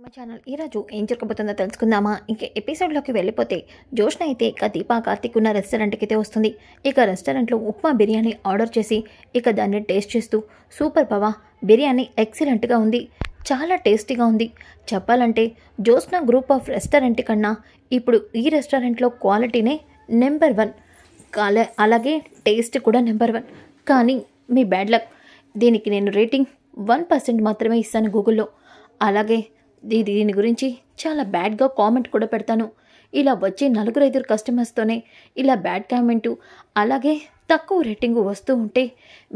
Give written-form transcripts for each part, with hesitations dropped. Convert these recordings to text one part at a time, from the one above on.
మా ఛానల్ ఈరోజు ఏం జరగబోతుందో తెలుసుకుందామా? ఇంక ఎపిసోడ్లోకి వెళ్ళిపోతే జోష్న అయితే ఇక దీపా కార్తిక్ ఉన్న రెస్టారెంట్కి అయితే వస్తుంది. ఇక రెస్టారెంట్లో ఉప్మా బిర్యానీ ఆర్డర్ చేసి ఇక దాన్ని టేస్ట్ చేస్తూ సూపర్ బావా, బిర్యానీ ఎక్సలెంట్గా ఉంది, చాలా టేస్టీగా ఉంది. చెప్పాలంటే జోష్న గ్రూప్ ఆఫ్ రెస్టారెంట్ కన్నా ఇప్పుడు ఈ రెస్టారెంట్లో క్వాలిటీనే నెంబర్ 1, అలాగే టేస్ట్ కూడా నెంబర్ 1. కానీ మీ బ్యాడ్ లక్, దీనికి నేను రేటింగ్ 1% మాత్రమే ఇస్తాను గూగుల్లో. అలాగే దీని గురించి చాలా బ్యాడ్గా కామెంట్ కూడా పెడతాను. ఇలా వచ్చే 4-5 కస్టమర్స్తోనే ఇలా బ్యాడ్ కామెంటు అలాగే తక్కువ రేటింగు వస్తూ ఉంటే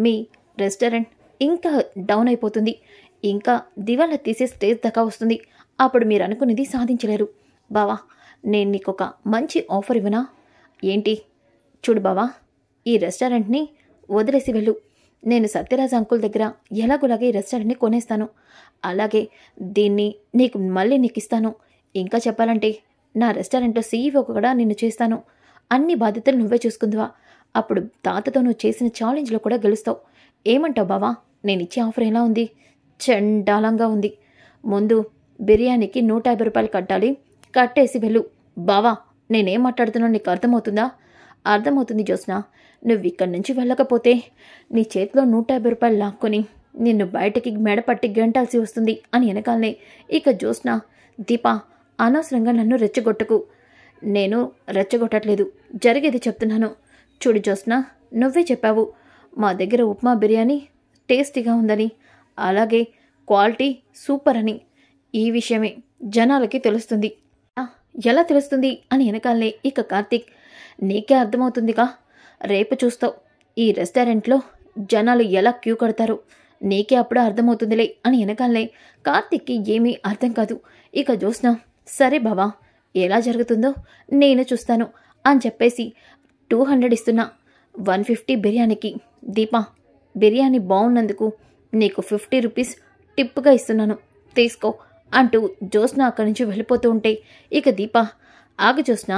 మీ రెస్టారెంట్ ఇంకా డౌన్ అయిపోతుంది, ఇంకా దివాలా తీసే స్టేజ్ దాకా వస్తుంది. అప్పుడు మీరు అనుకునేది సాధించలేరు. బావా, నేను నీకు ఒక మంచి ఆఫర్ ఇవ్వనా? ఏంటి? చూడు బావా, ఈ రెస్టారెంట్ని వదిలేసి వెళ్ళు. నేను సత్యరాజ్ అంకుల్ దగ్గర ఎలాగోలాగే ఈ రెస్టారెంట్ని కొనేస్తాను, అలాగే దీన్ని నీకు ఇస్తాను. ఇంకా చెప్పాలంటే నా రెస్టారెంట్లో సీఈఓ కూడా నిన్ను చేస్తాను. అన్ని బాధ్యతలు నువ్వే చూసుకుందువా. అప్పుడు తాతతో నువ్వు చేసిన ఛాలెంజ్లో కూడా గెలుస్తావు. ఏమంటావు బావా? నేను ఇచ్చే ఆఫర్ ఎలా ఉంది? చండాలంగా ఉంది. ముందు బిర్యానీకి 150 రూపాయలు కట్టాలి, కట్టేసి వెళ్ళు. బావా, నేనేం మాట్లాడుతున్నా నీకు అర్థమవుతుందా? అర్థమవుతుంది జోస్న. నువ్వు ఇక్కడి నుంచి వెళ్ళకపోతే నీ చేతిలో 150 రూపాయలు లాక్కొని నిన్ను బయటకి మెడపట్టి గంటాల్సి వస్తుంది అని వెనకాలనే ఇక జోస్న, దీపా అనవసరంగా నన్ను రెచ్చగొట్టకు. నేను రెచ్చగొట్టట్లేదు, జరిగేది చెప్తున్నాను. చూడు జోస్న, నువ్వే చెప్పావు మా దగ్గర ఉప్మా బిర్యానీ టేస్టీగా ఉందని, అలాగే క్వాలిటీ సూపర్ అని. ఈ విషయమే జనాలకి తెలుస్తుంది. ఎలా తెలుస్తుంది అని వెనకాలనే ఇక కార్తీక్, నీకే అర్థమవుతుందిగా, రేపు చూస్తావు ఈ రెస్టారెంట్లో జనాలు ఎలా క్యూ కడతారు, నీకే అప్పుడు అర్థమవుతుందిలే అని వెనకాలనే కార్తీక్కి ఏమీ అర్థం కాదు. ఇక జోస్న, సరే బావా, ఎలా జరుగుతుందో నేను చూస్తాను అని చెప్పేసి 200 ఇస్తున్నా, 150 బిర్యానీకి. దీపా, బిర్యానీ బాగున్నందుకు నీకు 50 రూపీస్ టిప్గా ఇస్తున్నాను, తీసుకో అంటూ జోస్న అక్కడి నుంచి వెళ్ళిపోతూ ఉంటే ఇక దీపా, ఆగు జోస్న,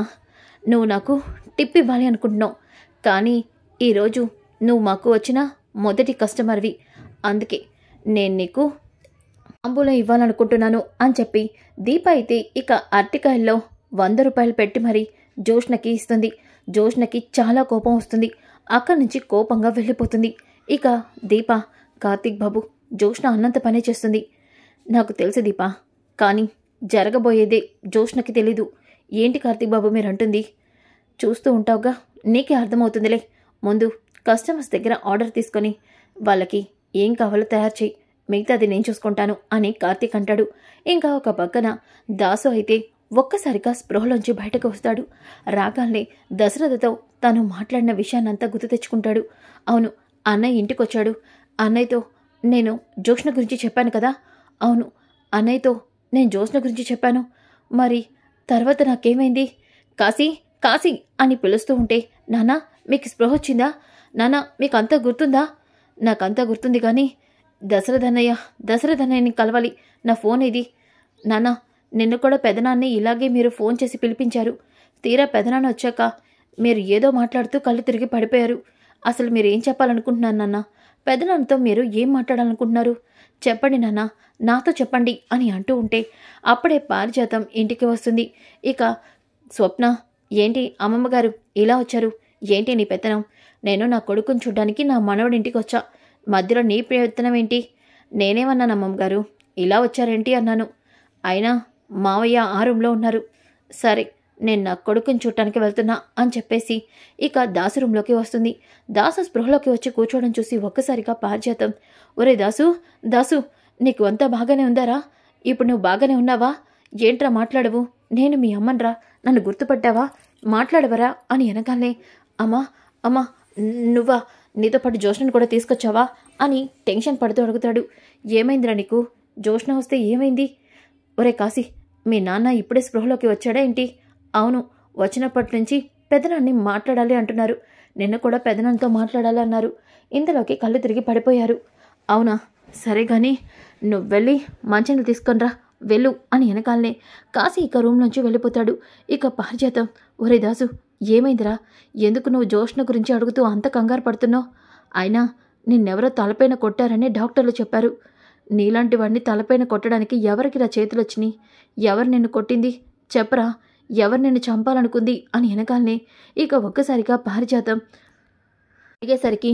నువ్వు నాకు టిప్ ఇవ్వాలి అనుకుంటున్నావు, కానీ ఈరోజు నువ్వు మాకు వచ్చిన మొదటి కస్టమర్వి, అందుకే నేను నీకు అంబులో ఇవ్వాలనుకుంటున్నాను అని చెప్పి దీప అయితే ఇక అరటికాయల్లో 100 రూపాయలు పెట్టి మరి జోష్నకి ఇస్తుంది. జోష్నకి చాలా కోపం వస్తుంది, అక్కడి నుంచి కోపంగా వెళ్ళిపోతుంది. ఇక దీప, కార్తీక్ బాబు, జోష్న అన్నంత పనే చేస్తుంది. నాకు తెలుసు దీప, కానీ జరగబోయేదే జోష్నకి తెలీదు. ఏంటి కార్తీక్ బాబు మీరు అంటుంది? చూస్తూ ఉంటావుగా, నీకే అర్థమవుతుందిలే. ముందు కస్టమర్స్ దగ్గర ఆర్డర్ తీసుకొని వాళ్ళకి ఏం కావాలో తయారు చేయి, మిగతాది నేను చూసుకుంటాను అని కార్తీక్ అంటాడు. ఇంకా ఒక పక్కన దాసు అయితే ఒక్కసారిగా స్పృహలోంచి బయటకు వస్తాడు. రాగానే దశరథతో తను మాట్లాడిన విషయాన్నంతా గుర్తు తెచ్చుకుంటాడు. అవును, అన్నయ్య ఇంటికొచ్చాడు, అన్నయ్యతో నేను జోష్న గురించి చెప్పాను కదా. అవును, అన్నయ్యతో నేను జోష్న గురించి చెప్పాను. మరి తర్వాత నాకేమైంది? కాశీ కాశీ అని పిలుస్తూ ఉంటే, నానా మీకు స్పృహ వచ్చిందా? నానా మీకు అంతా గుర్తుందా? నాకంతా గుర్తుంది, కానీ దశరథన్నయ్యని కలవాలి, నా ఫోన్ ఇది. నానా, నిన్ను కూడా పెదనాన్ని ఇలాగే మీరు ఫోన్ చేసి పిలిపించారు. తీరా పెదనాన్న వచ్చాక మీరు ఏదో మాట్లాడుతూ కళ్ళు తిరిగి పడిపోయారు. అసలు మీరు ఏం చెప్పాలనుకుంటున్నారు నాన్న? పెదనాన్నతో మీరు ఏం మాట్లాడాలనుకుంటున్నారు? చెప్పండి నాన్న, నాతో చెప్పండి అని అంటూ ఉంటే అప్పుడే పారిజాతం ఇంటికి వస్తుంది. ఇక స్వప్న, ఏంటి అమ్మమ్మగారు ఇలా వచ్చారు? ఏంటి నీ పెత్తనం? నేను నా కొడుకుని చూడ్డానికి నా మనవడింటికి వచ్చా, మధ్యలో నీ ప్రయత్నం ఏంటి? నేనేమన్నాను అమ్మమ్మగారు, ఇలా వచ్చారేంటి అన్నాను. అయినా మావయ్య ఆ రూమ్లో ఉన్నారు. సరే, నేను నా కొడుకుని చూడటానికి వెళ్తున్నా అని చెప్పేసి ఇక దాసు రూమ్లోకి వస్తుంది. దాసు స్పృహలోకి వచ్చి కూర్చోవడం చూసి ఒక్కసారిగా పారిజాతం, ఒరే దాసు, దాసు నీకు అంతా బాగానే ఉందారా? ఇప్పుడు నువ్వు బాగానే ఉన్నావా? ఏంట్రా మాట్లాడవు? నేను మీ అమ్మన్రా, నన్ను గుర్తుపట్టావా? మాట్లాడవరా అని వెనకాలే, అమ్మా అమ్మా నువ్వా? నీతో పాటు జోష్నను కూడా తీసుకొచ్చావా అని టెన్షన్ పడుతూ అడుగుతాడు. ఏమైందిరా నీకు? జోష్న వస్తే ఏమైంది? ఒరే కాశీ, మీ నాన్న ఇప్పుడే స్పృహలోకి వచ్చాడా ఏంటి? అవును, వచ్చినప్పటి నుంచి పెదనాన్ని మాట్లాడాలి అంటున్నారు, నిన్న కూడా పెదనాన్నతో మాట్లాడాలి అన్నారు. ఇంతలోకి కళ్ళు తిరిగి పడిపోయారు. అవునా, సరే కానీ నువ్వు వెళ్ళి మంచిని తీసుకొనిరా, వెళ్ళు అని వెనకాలనే కాశీ ఇక రూమ్ నుంచి వెళ్ళిపోతాడు. ఇక పారిజాతం, ఒరే దాసు ఏమైందిరా? ఎందుకు నువ్వు జోష్న గురించి అడుగుతూ అంత కంగారు పడుతున్నావు? అయినా నిన్నెవరో తలపైన కొట్టారని డాక్టర్లు చెప్పారు. నీలాంటి వాడిని తలపైన కొట్టడానికి ఎవరికి రా చేతులొచ్చినాయి? ఎవరు నిన్ను కొట్టింది? చెప్పరా, ఎవరు నిన్ను చంపాలనుకుంది అని వెనకాలనే ఇక ఒక్కసారిగా పారిజాతం అడిగేసరికి,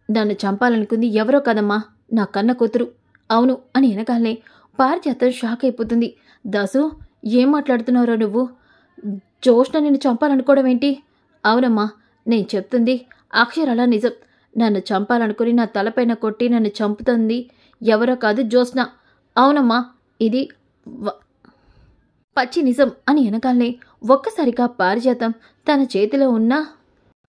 నన్ను చంపాలనుకుంది ఎవరో కదమ్మా, నా కన్న కూతురు. అవును అని వెనకాలనే పారిజాతం షాక్ అయిపోతుంది. దాసు, ఏం మాట్లాడుతున్నావురా నువ్వు? జోష్న నిన్ను చంపాలనుకోవడం ఏంటి? అవునమ్మా, నేను చెప్తుంది అక్షరాలా నిజం. నన్ను చంపాలనుకుని నా తలపైన కొట్టి నన్ను చంపుతుంది ఎవరో కాదు, జోష్న. అవునమ్మా, ఇది పచ్చి నిజం అని వెనకాలనే ఒక్కసారిగా పారిజాతం తన చేతిలో ఉన్న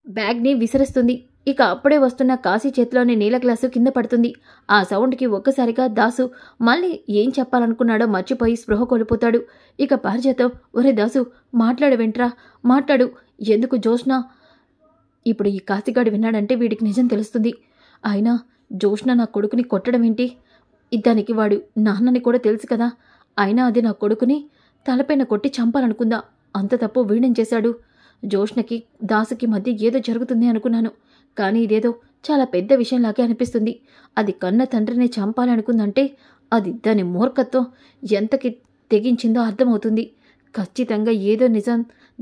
బ్యాగ్ని విసిరేస్తుంది. ఇక అప్పుడే వస్తున్న కాశీ చేతిలోని నీళ్ళ గ్లాసు కింద పడుతుంది. ఆ సౌండ్కి ఒక్కసారిగా దాసు మళ్ళీ ఏం చెప్పాలనుకున్నాడో మర్చిపోయి స్పృహ కోల్పోతాడు. ఇక పారిజాతం, ఒరే దాసు, మాట్లాడవేంట్రా, మాట్లాడు. ఎందుకు జోష్న? ఇప్పుడు ఈ కాశీగాడు విన్నాడంటే వీడికి నిజం తెలుస్తుంది. అయినా జోష్న నా కొడుకుని కొట్టడం ఏంటి? దానికి వాడు నాన్నని కూడా తెలుసు కదా. అయినా అది నా కొడుకుని తలపైన కొట్టి చంపాలనుకుందా? అంత తప్పు వీణం చేశాడు. జోష్నకి దాసుకి మధ్య ఏదో జరుగుతుంది అనుకున్నాను, కానీ ఇదేదో చాలా పెద్ద విషయంలాగే అనిపిస్తుంది. అది కన్న తండ్రిని చంపాలనుకుందంటే అది దాని మూర్ఖత్వం ఎంతకి తెగించిందో అర్థమవుతుంది. ఖచ్చితంగా ఏదో నిజం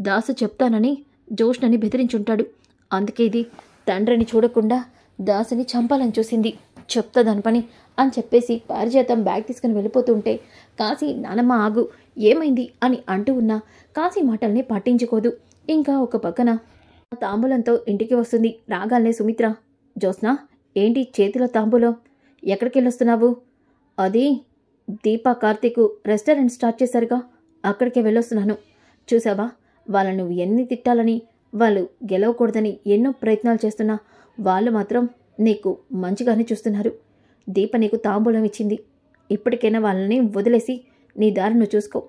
దాసు చెప్తానని జోష్నని బెదిరించుంటాడు. అందుకే ఇది తండ్రిని చూడకుండా దాసుని చంపాలని చూసింది. చెప్తా దాని పని అని చెప్పేసి పారిజాతం బ్యాగ్ తీసుకుని వెళ్ళిపోతుంటే కాశీ, నానమ్మ ఆగు, ఏమైంది అని అంటూ ఉన్న కాశీ మాటల్ని పట్టించుకోదు. ఇంకా ఒక పక్కన తాంబూలంతో ఇంటికి వస్తుంది. రాగాల్నే సుమిత్ర, జోస్నా, ఏంటి చేతిలో తాంబూలం? ఎక్కడికి వెళ్ళొస్తున్నావు? అది దీపా, కార్తీక్ రెస్టారెంట్ స్టార్ట్ చేశారుగా, అక్కడికే వెళ్ళొస్తున్నాను. చూసావా, వాళ్ళను నువ్వు ఎన్ని తిట్టాలని, వాళ్ళు గెలవకూడదని ఎన్నో ప్రయత్నాలు చేస్తున్నా వాళ్ళు మాత్రం నీకు మంచిగానే చూస్తున్నారు. దీప నీకు తాంబూలం ఇచ్చింది. ఇప్పటికైనా వాళ్ళని వదిలేసి నీ దారి నువ్వు చూసుకో.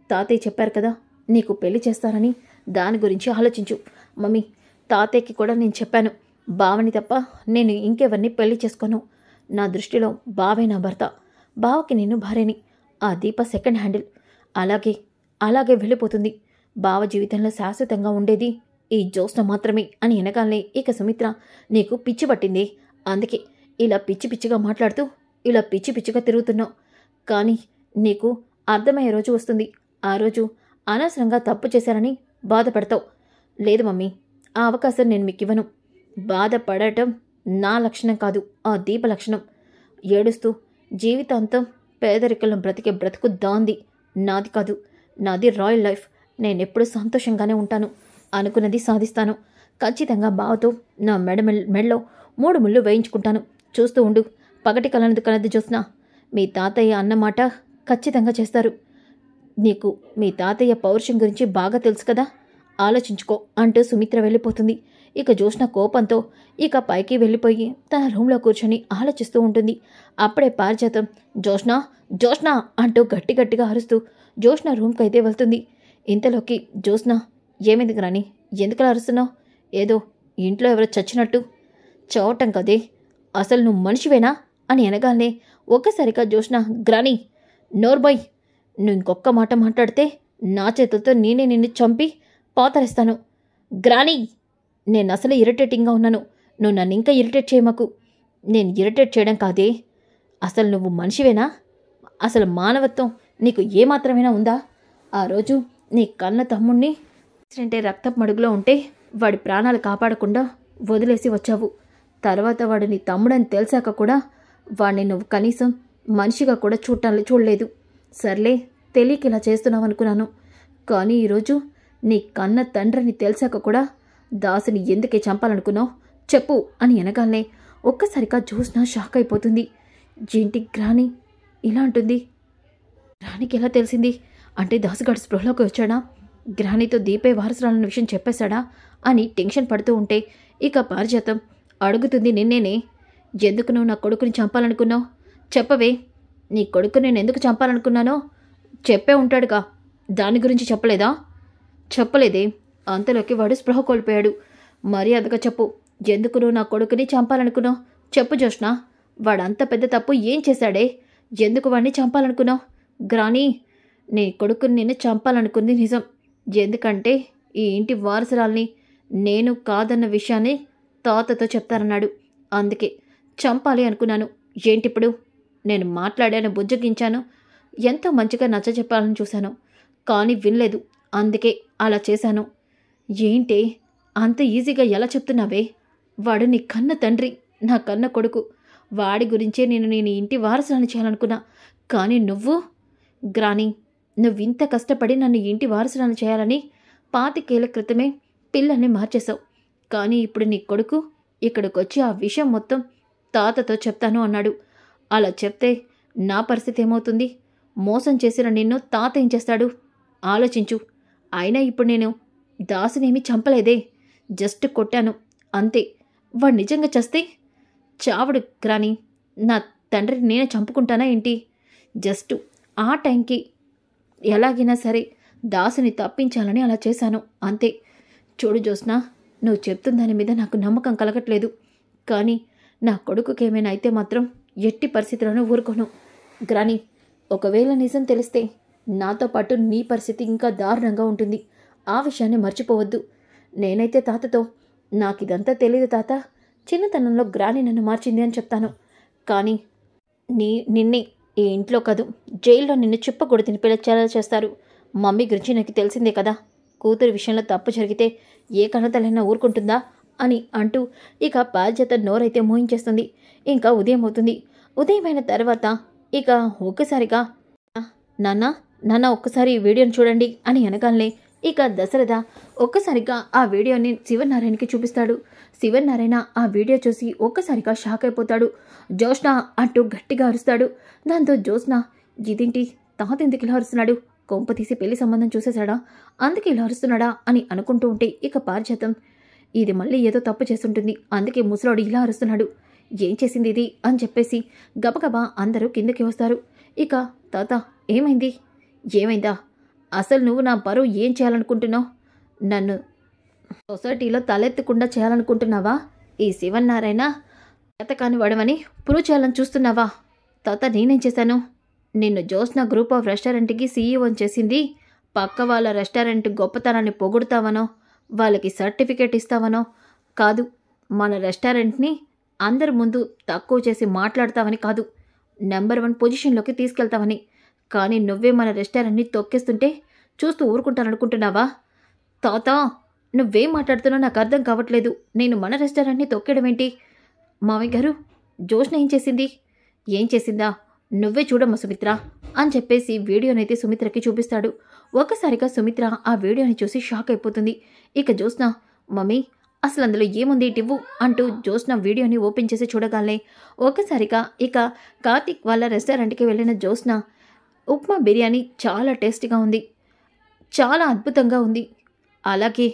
తాతయ్య చెప్పారు కదా నీకు పెళ్లి చేస్తానని, దాని గురించి ఆలోచించు. మమ్మీ, తాతయ్యకి కూడా నేను చెప్పాను, బావని తప్ప నేను ఇంకెవరిని పెళ్లి చేసుకోను. నా దృష్టిలో బావే నా భర్త, బావకి నేను భార్యని. ఆ దీప సెకండ్ హ్యాండిల్. అలాగే వెళ్ళిపోతుంది. బావ జీవితంలో శాశ్వతంగా ఉండేది ఈ జోస్న మాత్రమే అని వెనకాలనే ఇక సుమిత్ర, నీకు పిచ్చి పట్టింది, అందుకే ఇలా పిచ్చి పిచ్చిగా మాట్లాడుతూ ఇలా పిచ్చి పిచ్చిగా తిరుగుతున్నావు. కానీ నీకు అర్థమయ్యే రోజు వస్తుంది. ఆ రోజు అనవసరంగా తప్పు చేశానని బాధపడతావు. లేదు మమ్మీ, ఆ అవకాశం నేను మీకు ఇవ్వను. బాధపడటం నా లక్షణం కాదు, ఆ దీప లక్షణం. ఏడుస్తూ జీవితాంతం పేదరికంలో బ్రతికే బ్రతుకు దాంది, నాది కాదు. నాది రాయల్ లైఫ్. నేనెప్పుడూ సంతోషంగానే ఉంటాను. అనుకున్నది సాధిస్తాను. ఖచ్చితంగా బావతో నా మెడలో 3 ముళ్ళు వేయించుకుంటాను. చూస్తూ ఉండు. పగటి కలది చూసినా మీ తాతయ్య అన్నమాట ఖచ్చితంగా చేస్తారు. నీకు మీ తాతయ్య పౌరుషం గురించి బాగా తెలుసు కదా, ఆలోచించుకో అంటూ సుమిత్ర వెళ్ళిపోతుంది. ఇక జోష్న కోపంతో ఇక పైకి వెళ్ళిపోయి తన రూమ్లో కూర్చొని ఆలోచిస్తూ ఉంటుంది. అప్పుడే పారిజాతం, జోష్న అంటూ గట్టిగా అరుస్తూ జోష్న రూమ్కి అయితే వెళ్తుంది. ఇంతలోకి జోష్న, ఏమైంది గ్రాని, ఎందుకలా అరుస్తున్నావు? ఏదో ఇంట్లో ఎవరో చచ్చినట్టు. చవటం కదే, అసలు నువ్వు మనిషివేనా అని అనగానే ఒక్కసారిగా జోష్న, గ్రాని నోర్బోయ్, నువ్వు ఇంకొక్క మాట మాట్లాడితే నా చేతులతో నేనే నిన్ను చంపి పాతరేస్తాను. గ్రాని, నేను అసలు ఇరిటేటింగ్గా ఉన్నాను, నువ్వు నన్ను ఇంకా ఇరిటేట్ చేయమాకు. నేను ఇరిటేట్ చేయడం కాదే, అసలు నువ్వు మనిషివేనా? అసలు మానవత్వం నీకు ఏమాత్రమైనా ఉందా? ఆ రోజు నీ కన్న తమ్ముణ్ణి అంటే రక్తపు మడుగులో ఉంటే వాడి ప్రాణాలు కాపాడకుండా వదిలేసి వచ్చావు. తర్వాత వాడు నీ తమ్ముడని తెలిసాక కూడా వాడిని నువ్వు కనీసం మనిషిగా కూడా చూడలేదు. సర్లే, తెలియక ఇలా చేస్తున్నావు అనుకున్నాను. కానీ ఈరోజు నీ కన్న తండ్రిని తెలిసాక కూడా దాసుని ఎందుకే చంపాలనుకున్నావు చెప్పు అని అనగానే ఒక్కసారిగా జోష్న షాక్ అయిపోతుంది. ఏంటి గ్రాని ఇలా అంటుంది? గ్రానికి ఎలా తెలిసింది? అంటే దాసుగాడు స్పృహలోకి వచ్చాడా? గ్రానితో దీపే వారసురాలన్న విషయం చెప్పేశాడా అని టెన్షన్ పడుతూ ఉంటే ఇక పారిజాతం అడుగుతుంది నిన్నేనే, ఎందుకు నువ్వు నా కొడుకుని చంపాలనుకున్నావు? చెప్పవే, నీ కొడుకు నేను ఎందుకు చంపాలనుకున్నానో చెప్పే ఉంటాడుగా, దాని గురించి చెప్పలేదా? చెప్పలేదే. అంతలోకి వాడు స్పృహ కోల్పోయాడు. మర్యాదగా చెప్పు, ఎందుకు నువ్వు నా కొడుకుని చంపాలనుకున్నావు? చెప్పు జోష్న, వాడంత పెద్ద తప్పు ఏం చేశాడే? ఎందుకు వాడిని చంపాలనుకున్నావు? గ్రాని, నీ కొడుకుని నేను చంపాలనుకుంది నిజం. ఎందుకంటే ఈ ఇంటి వారసురాల్ని నేను కాదన్న విషయాన్ని తాతతో చెప్తారన్నాడు. అందుకే చంపాలి అనుకున్నాను. ఏంటిప్పుడు? నేను మాట్లాడాను, బుజ్జగించాను, ఎంతో మంచిగా నచ్చజెప్పాలని చూశాను, కానీ వినలేదు. అందుకే అలా చేశాను. ఏంటే అంత ఈజీగా ఎలా చెప్తున్నావే? వాడు నీ కన్న తండ్రి, నా కన్న కొడుకు. వాడి గురించే నేను ఇంటి వారసురాలు చేయాలనుకున్నా. కానీ నువ్వు గ్రాని, నువ్వింత కష్టపడి నన్ను ఇంటి వారసురాలు చేయాలని 25 ఏళ్ల క్రితమే పిల్లల్ని మార్చేశావు. కానీ ఇప్పుడు నీ కొడుకు ఇక్కడికొచ్చి ఆ విషయం మొత్తం తాతతో చెప్తాను అన్నాడు. అలా చెప్తే నా పరిస్థితి ఏమవుతుంది? మోసం చేసిన నిన్ను తాత ఏం చేస్తాడు ఆలోచించు. అయినా ఇప్పుడు నేను దాసునేమీ చంపలేదే, జస్ట్ కొట్టాను అంతే. వాడు నిజంగా చస్తే చావడు గ్రాని. నా తండ్రిని నేనే చంపుకుంటానా ఏంటి? జస్ట్ ఆ టైంకి ఎలాగైనా సరే దాసుని తప్పించాలని అలా చేశాను అంతే. చూడు జ్యోత్స్న, నువ్వు చెప్తున్న దాని మీద నాకు నమ్మకం కలగట్లేదు. కానీ నా కొడుకుకేమైనా అయితే మాత్రం ఎట్టి పరిస్థితులను ఊరుకోను. గ్రాని, ఒకవేళ నిజం తెలిస్తే నాతో పాటు నీ పరిస్థితి ఇంకా దారుణంగా ఉంటుంది. ఆ విషయాన్ని మర్చిపోవద్దు. నేనైతే తాతతో నాకిదంతా తెలియదు తాత, చిన్నతనంలో గ్రాని నన్ను మార్చింది అని చెప్తాను. కానీ నిన్నే ఈ ఇంట్లో కాదు, జైల్లో నిన్ను చిప్పకూడ తినిపించేలా చేస్తారు. మమ్మీ గురించి నాకు తెలిసిందే కదా. కూతురు విషయంలో తప్పు జరిగితే ఏ కన్నతలైనా ఊరుకుంటుందా అని అంటూ ఇక బాధ్యత నోరైతే మోయించేస్తుంది. ఇంకా ఉదయం అవుతుంది. ఉదయమైన తర్వాత ఇక ఒక్కసారిగా నాన్న ఒక్కసారి ఈ వీడియోని చూడండి అని అనగానే ఇక దశరథ ఒక్కసారిగా ఆ వీడియోని శివనారాయణకి చూపిస్తాడు. శివనారాయణ ఆ వీడియో చూసి ఒక్కసారిగా షాక్ అయిపోతాడు. జ్యోత్స్న అంటూ గట్టిగా అరుస్తాడు. దాంతో జ్యోత్స్న, ఇదేంటి తాత ఎందుకు ఇలా అరుస్తున్నాడు? కొంప తీసి పెళ్లి సంబంధం చూసేశాడా, అందుకే ఇలా అరుస్తున్నాడా అని అనుకుంటూ ఉంటే ఇక పారిజాతం, ఇది మళ్ళీ ఏదో తప్పు చేస్తుంటుంది, అందుకే ముసలోడు ఇలా అరుస్తున్నాడు, ఏం చేసింది ఇది అని చెప్పేసి గబగబా అందరూ కిందకి వస్తారు. ఇక తాత ఏమైందా? అసలు నువ్వు నా పరువు ఏం చేయాలనుకుంటున్నావు? నన్ను సొసైటీలో తలెత్తకుండా చేయాలనుకుంటున్నావా? ఈ శివనారాయణ చేతకాని వాడమని ప్రూవ్ చేయాలని చూస్తున్నావా? తాత, నేనేం చేశాను? నిన్ను జ్యోత్స్న గ్రూప్ ఆఫ్ రెస్టారెంట్కి సీఈఓని చేసింది పక్క వాళ్ళ రెస్టారెంట్ గొప్పతనాన్ని పొగుడుతావనో, వాళ్ళకి సర్టిఫికేట్ ఇస్తావనో కాదు. మన రెస్టారెంట్ని అందరి ముందు తక్కువ చేసి మాట్లాడతావని కాదు, నెంబర్ 1 పొజిషన్లోకి తీసుకెళ్తావని. కానీ నువ్వే మన రెస్టారెంట్ని తొక్కేస్తుంటే చూస్తూ ఊరుకుంటాననుకుంటున్నావా? తాత, నువ్వేం మాట్లాడుతున్నా నాకు అర్థం కావట్లేదు. నేను మన రెస్టారెంట్ని తొక్కేయడం ఏంటి? మామయ్య గారు, జ్యోత్స్న ఏం చేసిందా నువ్వే చూడమ్మా సుమిత్ర అని చెప్పేసి వీడియోనైతే సుమిత్రకి చూపిస్తాడు. ఒక్కసారిగా సుమిత్ర ఆ వీడియోని చూసి షాక్ అయిపోతుంది. ఇక జ్యోత్స్న, మమ్మీ అసలు అందులో ఏముంది టివ్వు అంటూ జ్యోత్స్న వీడియోని ఓపెన్ చేసి చూడగానే ఒక్కసారిగా ఇక కార్తిక్ వాళ్ళ రెస్టారెంట్కి వెళ్ళిన జ్యోత్స్న, ఉప్మా బిర్యానీ చాలా టేస్టీగా ఉంది, చాలా అద్భుతంగా ఉంది. అలాగే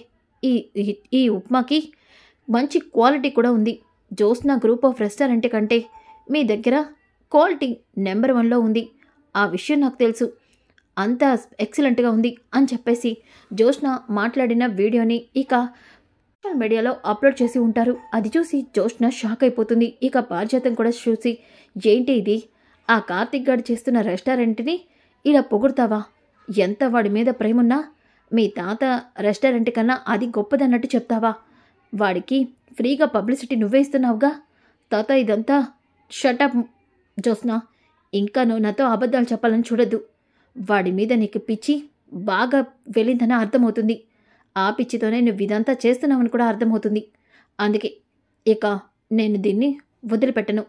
ఈ ఉప్మాకి మంచి క్వాలిటీ కూడా ఉంది. జ్యోత్స్న గ్రూప్ ఆఫ్ రెస్టారెంట్ కంటే మీ దగ్గర క్వాలిటీ నెంబర్ 1లో ఉంది. ఆ విషయం నాకు తెలుసు, అంతా ఎక్సలెంట్గా ఉంది అని చెప్పేసి జ్యోత్స్న మాట్లాడిన వీడియోని ఇక సోషల్ మీడియాలో అప్లోడ్ చేసి ఉంటారు. అది చూసి జ్యోత్స్న షాక్ అయిపోతుంది. ఇక పారిజాతం కూడా చూసి, ఏంటి ఇది? ఆ కార్తిక్ గారు చేస్తున్న రెస్టారెంట్ని ఇలా పొగుడతావా? ఎంత వాడి మీద ప్రేమున్నా మీ తాత రెస్టారెంట్ కన్నా అది గొప్పదన్నట్టు చెప్తావా? వాడికి ఫ్రీగా పబ్లిసిటీ నువ్వే ఇస్తున్నావుగా. తాత, ఇదంతా షటప్ జ్యోత్స్న, ఇంకా నువ్వు నాతో అబద్ధాలు చెప్పాలని చూడొద్దు. వాడి మీద నీకు పిచ్చి బాగా వెళ్ళిందని అర్థమవుతుంది. ఆ పిచ్చితోనే నువ్వు ఇదంతా చేస్తున్నావని కూడా అర్థమవుతుంది. అందుకే ఇక నేను దీన్ని వదిలిపెట్టను.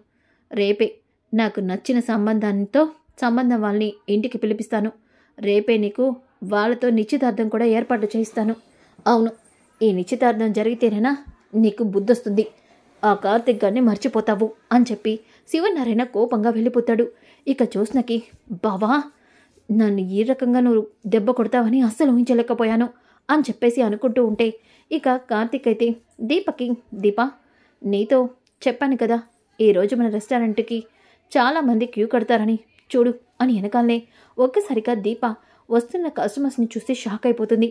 రేపే నాకు నచ్చిన సంబంధం వాళ్ళని ఇంటికి పిలిపిస్తాను. రేపే నీకు వాళ్ళతో నిశ్చితార్థం కూడా ఏర్పాటు చేయిస్తాను. అవును, ఈ నిశ్చితార్థం జరిగితేనేనా నీకు బుద్ధొస్తుంది. ఆ కార్తిక్ గారిని మర్చిపోతావు అని చెప్పి శివనారాయణ కోపంగా వెళ్ళిపోతాడు. ఇక జ్యోత్స్నకి, బావా, నన్ను ఈ రకంగా నువ్వు దెబ్బ కొడతావని అస్సలు ఊహించలేకపోయాను అని చెప్పేసి అనుకుంటూ ఉంటే ఇక కార్తిక్ అయితే దీపా, నీతో చెప్పాను కదా ఈరోజు మన రెస్టారెంట్కి చాలామంది క్యూ కడతారని, చూడు అని వెనకాలనే ఒక్కసారిగా దీప వస్తున్న కస్టమర్స్ని చూసి షాక్ అయిపోతుంది.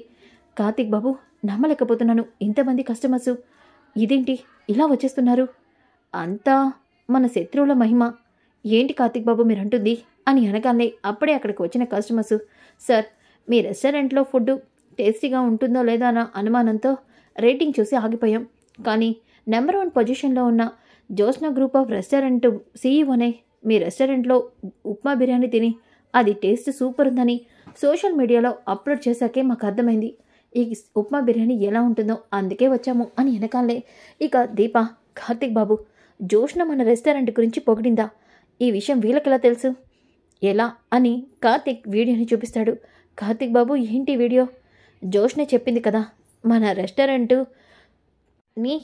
కార్తిక్ బాబు, నమ్మలేకపోతున్నాను, ఇంతమంది కస్టమర్సు, ఇదేంటి ఇలా వచ్చేస్తున్నారు? అంతా మన శత్రువుల మహిమ. ఏంటి కార్తిక్ బాబు మీరంటుంది అని అనగానే అప్పుడే అక్కడికి వచ్చిన కస్టమర్సు, సార్, మీ రెస్టారెంట్లో ఫుడ్ టేస్టీగా ఉంటుందో లేదా అన్న అనుమానంతో రేటింగ్ చూసి ఆగిపోయాం. కానీ నెంబర్ 1 పొజిషన్లో ఉన్న జ్యోత్స్న గ్రూప్ ఆఫ్ రెస్టారెంట్ సీఈఓనే మీ రెస్టారెంట్లో ఉప్మా బిర్యానీ తిని అది టేస్ట్ సూపర్ ఉందని సోషల్ మీడియాలో అప్లోడ్ చేశాకే మాకు అర్థమైంది ఈ ఉప్మా బిర్యానీ ఎలా ఉంటుందో, అందుకే వచ్చాము అని వెనకాలే ఇక దీప, కార్తీక్ బాబు, జోష్న మన రెస్టారెంట్ గురించి పొగిడిందా? ఈ విషయం వీళ్ళకెలా తెలుసు? ఎలా అని కార్తీక్ వీడియోని చూపిస్తాడు. కార్తీక్ బాబు, ఏంటి వీడియో? జోష్నే చెప్పింది కదా మన రెస్టారెంట్ నీ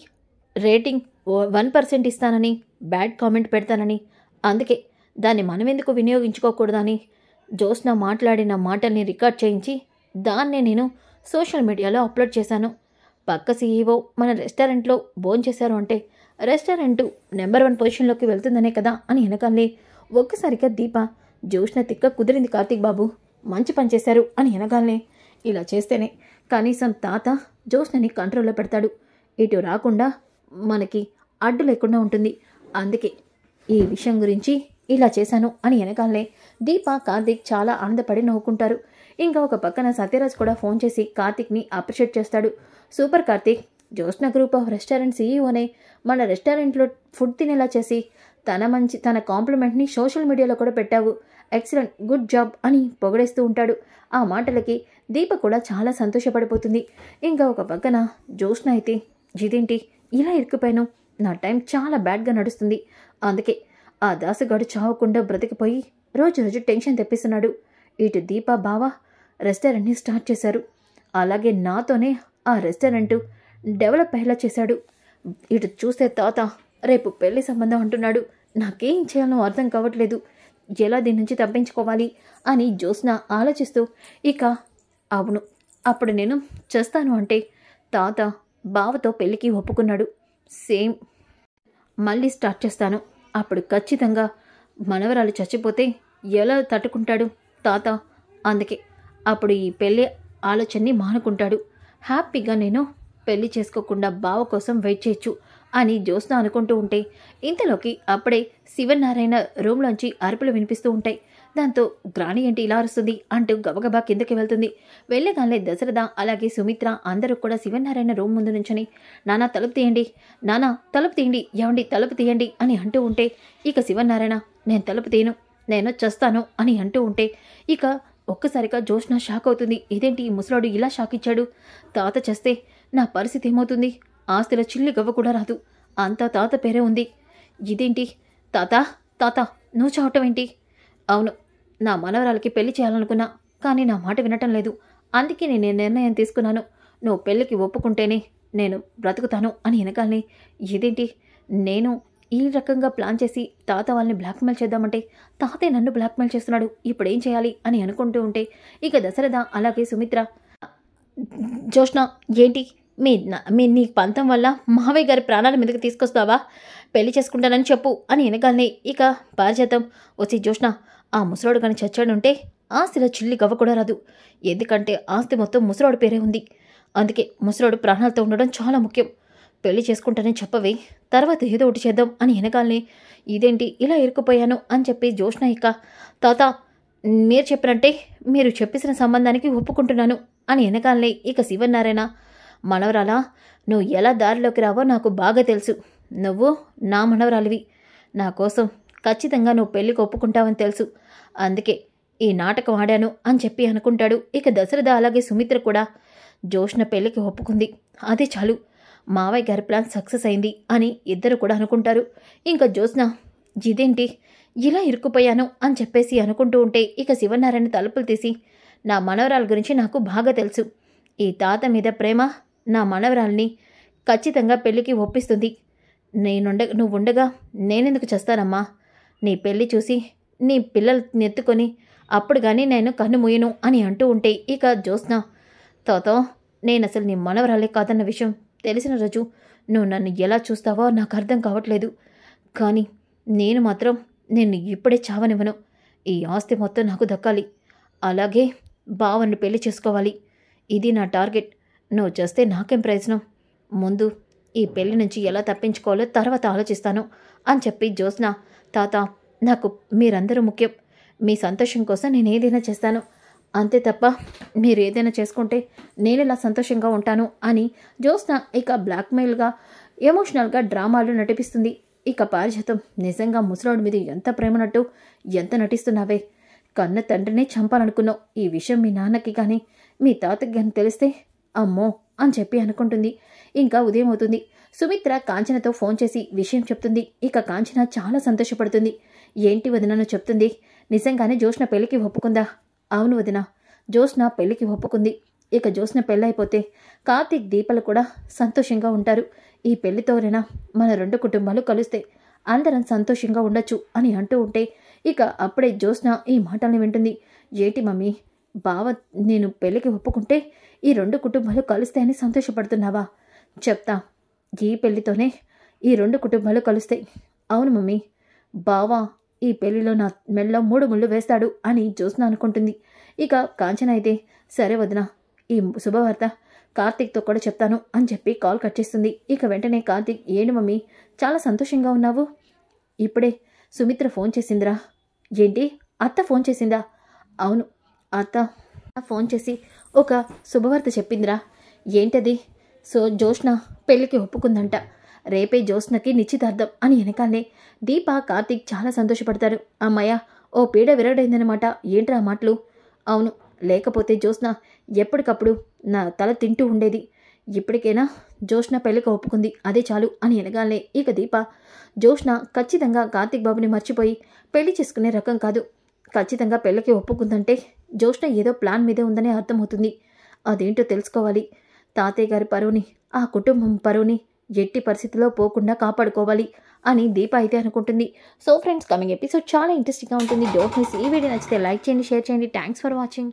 రేటింగ్ 1% ఇస్తానని, బ్యాడ్ కామెంట్ పెడతానని, అందుకే దాన్ని మనమెందుకు వినియోగించుకోకూడదని జోష్న మాట్లాడిన మాటల్ని రికార్డ్ చేయించి దాన్నే నేను సోషల్ మీడియాలో అప్లోడ్ చేశాను. పక్క సీఈఓ మన రెస్టారెంట్లో భోంచేశారు అంటే రెస్టారెంట్ నెంబర్ 1 పొజిషన్లోకి వెళ్తుందనే కదా అని వెనకాలే ఒక్కసారిగా దీప, జోష్న తిక్క కుదిరింది కార్తీక్ బాబు, మంచి పని చేశారు అని వెనకాలే. ఇలా చేస్తేనే కనీసం తాత జోష్నని కంట్రోల్లో పెడతాడు, ఇటు రాకుండా మనకి అడ్డు లేకుండా ఉంటుంది, అందుకే ఈ విషయం గురించి ఇలా చేశాను అని వెనకాలే దీప, కార్తీక్ చాలా ఆనందపడి నవ్వుకుంటారు. ఇంకా ఒక పక్కన సత్యరాజ్ కూడా ఫోన్ చేసి కార్తీక్ని అప్రిషియేట్ చేస్తాడు. Super Karthik, Joshna group of restaurant సీఈఓనే మన రెస్టారెంట్లో ఫుడ్ తినేలా చేసి తన కాంప్లిమెంట్ని సోషల్ మీడియాలో కూడా పెట్టావు, ఎక్సలెంట్, గుడ్ జాబ్ అని పొగడేస్తూ ఉంటాడు. ఆ మాటలకి దీప కూడా చాలా సంతోషపడిపోతుంది. ఇంకా ఒక పక్కన జోష్న అయితే, ఇదేంటి ఇలా ఇరుక్కుపోయాను, నా టైం చాలా బ్యాడ్గా నడుస్తుంది, అందుకే ఆ దాసుగాడు చావకుండా బ్రతికిపోయి రోజు టెన్షన్ తెప్పిస్తున్నాడు. ఇటు దీప బావ రెస్టారెంట్ని స్టార్ట్ చేశారు, అలాగే నాతోనే ఆ రెస్టారెంట్ డెవలప్ అయ్యేలా చేశాడు. ఇటు చూస్తే తాత రేపు పెళ్లి సంబంధం అంటున్నాడు, నాకేం చేయాలో అర్థం కావట్లేదు, ఎలా దీని నుంచి తప్పించుకోవాలి అని జోష్న ఆలోచిస్తూ, ఇక అవును అప్పుడు నేను చేస్తాను అంటే తాత బావతో పెళ్ళికి ఒప్పుకున్నాడు, సేమ్ మళ్ళీ స్టార్ట్ చేస్తాను, అప్పుడు ఖచ్చితంగా మనవరాలు చచ్చిపోతే ఎలా తట్టుకుంటాడు తాత, అందుకే అప్పుడు ఈ పెళ్ళి ఆలోచనని మానుకుంటాడు, హ్యాపీగా నేను పెళ్లి చేసుకోకుండా బావ కోసం వెయిట్ చేయొచ్చు అని జోష్న అనుకుంటూ ఉంటే ఇంతలోకి అప్పుడే శివనారాయణ రూమ్లోంచి అరుపులు వినిపిస్తూ ఉంటాయి. దాంతో గ్రాణి ఏంటి ఇలా అరుస్తుంది అంటూ గబగబా కిందకి వెళ్తుంది. వెళ్ళగానే దశరథ అలాగే సుమిత్ర అందరూ కూడా శివనారాయణ రూమ్ ముందు నుంచొని, నానా తలుపు తీయండి, నానా తలుపు తీయండి, ఏమండి తలుపు తీయండి అని అంటూ ఉంటే ఇక శివనారాయణ, నేను తలుపు తీయను, నేను చస్తాను అని అంటూ ఉంటే ఇక ఒక్కసారిగా జోష్న షాక్ అవుతుంది. ఇదేంటి ఈ ముసలాడు ఇలా షాక్ ఇచ్చాడు, తాత చేస్తే నా పరిస్థితి ఏమవుతుంది, ఆస్తిలో చిల్లి గవ్వ కూడా రాదు, అంతా తాత పేరే ఉంది, ఇదేంటి తాత తాత నువ్వు చావటం ఏంటి? అవును, నా మనవరాలకి పెళ్లి చేయాలనుకున్నా, కానీ నా మాట వినటం లేదు, అందుకే నేను నిర్ణయం తీసుకున్నాను, నువ్వు పెళ్ళికి ఒప్పుకుంటేనే నేను బ్రతుకుతాను అని వెనకాలని, ఇదేంటి నేను ఈ రకంగా ప్లాన్ చేసి తాత వాళ్ళని బ్లాక్మెయిల్ చేద్దామంటే తాతే నన్ను బ్లాక్మెయిల్ చేస్తున్నాడు, ఇప్పుడు ఏం చేయాలి అని అనుకుంటూ ఉంటే ఇక దశరథ అలాగే సుమిత్ర, జోష్న ఏంటి నీ పంతం వల్ల మావయ్య గారి ప్రాణాల మీదకి తీసుకొస్తావా, పెళ్లి చేసుకుంటానని చెప్పు అని వెనకాలనే ఇక పారిజాతం, వచ్చి జోష్న ఆ ముసలోడు కానీ చచ్చాడుంటే ఆస్తిలో చిల్లి గవ్వ కూడా రాదు, ఎందుకంటే ఆస్తి మొత్తం ముసలోడు పేరే ఉంది, అందుకే ముసలోడు ప్రాణాలతో ఉండడం చాలా ముఖ్యం, పెళ్లి చేసుకుంటానని చెప్పవే, తర్వాత ఏదో ఒకటి చేద్దాం అని వెనకాలనే, ఇదేంటి ఇలా ఇరుక్కుపోయాను అని చెప్పి జోష్న ఇక, తాత మీరు చెప్పినట్టే మీరు చెప్పేసిన సంబంధానికి ఒప్పుకుంటున్నాను అని వెనకాలనే ఇక శివనారాయణ, మనవరాలా నువ్వు ఎలా దారిలోకి రావో నాకు బాగా తెలుసు, నువ్వు నా మనవరాలివి, నా కోసం ఖచ్చితంగా నువ్వు పెళ్ళికి ఒప్పుకుంటావని తెలుసు, అందుకే ఈ నాటకం ఆడాను అని చెప్పి అనుకుంటాడు. ఇక దశరథ అలాగే సుమిత్ర కూడా, జోష్న పెళ్ళికి ఒప్పుకుంది, అదే చాలు, మావయ్య గారి ప్లాన్ సక్సెస్ అయింది అని ఇద్దరు కూడా అనుకుంటారు. ఇంకా జోష్న, ఇదేంటి ఇలా ఇరుక్కుపోయాను అని చెప్పేసి అనుకుంటూ ఉంటే ఇక శివనారాయణ తలుపులు తీసి, నా మనవరాల గురించి నాకు బాగా తెలుసు, ఈ తాత మీద ప్రేమ నా మనవరాల్ని ఖచ్చితంగా పెళ్ళికి ఒప్పిస్తుంది, నువ్వు ఉండగా నేనెందుకు చేస్తానమ్మా, నీ పెళ్ళి చూసి నీ పిల్లల్ని ఎత్తుకొని అప్పుడు కానీ నేను కన్ను మూయను అని అంటూ ఉంటే ఇక జోష్న, తాతో నేను అసలు నీ మనవరాలే కాదన్న విషయం తెలిసిన రోజు నువ్వు నన్ను ఎలా చూస్తావో నాకు అర్థం కావట్లేదు, కానీ నేను మాత్రం నేను ఇప్పుడే చావనివ్వను, ఈ ఆస్తి మొత్తం నాకు దక్కాలి, అలాగే బావన్ని పెళ్లి చేసుకోవాలి, ఇది నా టార్గెట్, నువ్వు చేస్తే నాకేం ప్రయోజనం, ముందు ఈ పెళ్లి నుంచి ఎలా తప్పించుకోవాలో తర్వాత ఆలోచిస్తాను అని చెప్పి జోష్న, తాత నాకు మీరందరూ ముఖ్యం, మీ సంతోషం కోసం నేను ఏదైనా చేస్తాను, అంతే తప్ప మీరు ఏదైనా చేసుకుంటే నేను ఇలా సంతోషంగా ఉంటాను అని జోష్న ఇక బ్లాక్మెయిల్గా ఎమోషనల్గా డ్రామాలు నటిపిస్తుంది. ఇక పారిజాతం, నిజంగా ముసలాడి మీద ఎంత ప్రేమనట్టు ఎంత నటిస్తున్నావే, కన్న తండ్రినే చంపాలనుకున్నావు. ఈ విషయం మీ నాన్నకి కానీ మీ తాతకి కానీ తెలిస్తే అమ్మో అని చెప్పి అనుకుంటుంది. ఇంకా ఉదయం అవుతుంది. సుమిత్ర కాంచనతో ఫోన్ చేసి విషయం చెప్తుంది. ఇక కాంచన చాలా సంతోషపడుతుంది. ఏంటి వదినను చెప్తుంది, నిజంగానే జోష్న పెళ్లికి ఒప్పుకుందా? అవును వదిన, జోష్న పెళ్లికి ఒప్పుకుంది. ఇక జోష్న పెళ్ళైపోతే కార్తీక్, దీపలు కూడా సంతోషంగా ఉంటారు. ఈ పెళ్లితోనైనా మన 2 కుటుంబాలు కలిస్తే అందరం సంతోషంగా ఉండొచ్చు అని అంటూ ఉంటే ఇక అప్పుడే జోష్న ఈ మాటల్ని వింటుంది. ఏంటి మమ్మీ, బావ నేను పెళ్లికి ఒప్పుకుంటే ఈ 2 కుటుంబాలు కలుస్తాయని సంతోషపడుతున్నావా? చెప్తా, ఈ పెళ్లితోనే ఈ 2 కుటుంబాలు కలుస్తాయి. అవును మమ్మీ, బావ ఈ పెళ్లిలో నా మెడలో 3 ముళ్ళు వేస్తాడు అని జోష్న అనుకుంటుంది. ఇక కాంచన అయితే సరే వదిన, ఈ శుభవార్త కార్తీక్తో కూడా చెప్తాను అని చెప్పి కాల్ కట్ చేస్తుంది. ఇక వెంటనే కార్తీక్, ఏంటి మమ్మీ చాలా సంతోషంగా ఉన్నావు? ఇప్పుడే సుమిత్ర ఫోన్ చేసిందిరా. ఏంటి, అత్త ఫోన్ చేసిందా? అవును, అత్త ఫోన్ చేసి ఒక శుభవార్త చెప్పిందిరా. ఏంటది? జోష్న పెళ్లికి ఒప్పుకుందంట. రేపే జోష్నకి నిశ్చితార్థం అని వెనకాలే దీప, కార్తీక్ చాలా సంతోషపడతారు. అమ్మయ్య, ఓ పీడ విరగడైందనమాట. ఏంట్రా మాటలు? అవును, లేకపోతే జోష్న ఎప్పటికప్పుడు నా తల తింటూ ఉండేది. ఇప్పటికైనా జోష్న పెళ్లికి ఒప్పుకుంది, అదే చాలు అని ఎనగాలే ఇక దీప, జోష్న ఖచ్చితంగా కార్తీక్ బాబుని మర్చిపోయి పెళ్లి చేసుకునే రకం కాదు. ఖచ్చితంగా పెళ్లికి ఒప్పుకుందంటే జోష్న ఏదో ప్లాన్ మీదే ఉందనే అర్థమవుతుంది. అదేంటో తెలుసుకోవాలి. తాతయ్య గారి పరువుని, ఆ కుటుంబం పరువుని ఎట్టి పరిస్థితిలో పోకుండా కాపాడుకోవాలి అని దీప అయితే అనుకుంటుంది. సో ఫ్రెండ్స్, కమింగ్ ఎపిసోడ్ చాలా ఇంట్రెస్టింగ్గా ఉంటుంది. Don't miss. ఈ వీడియో నచ్చితే లైక్ చేయండి, షేర్ చేయండి. Thanks for watching.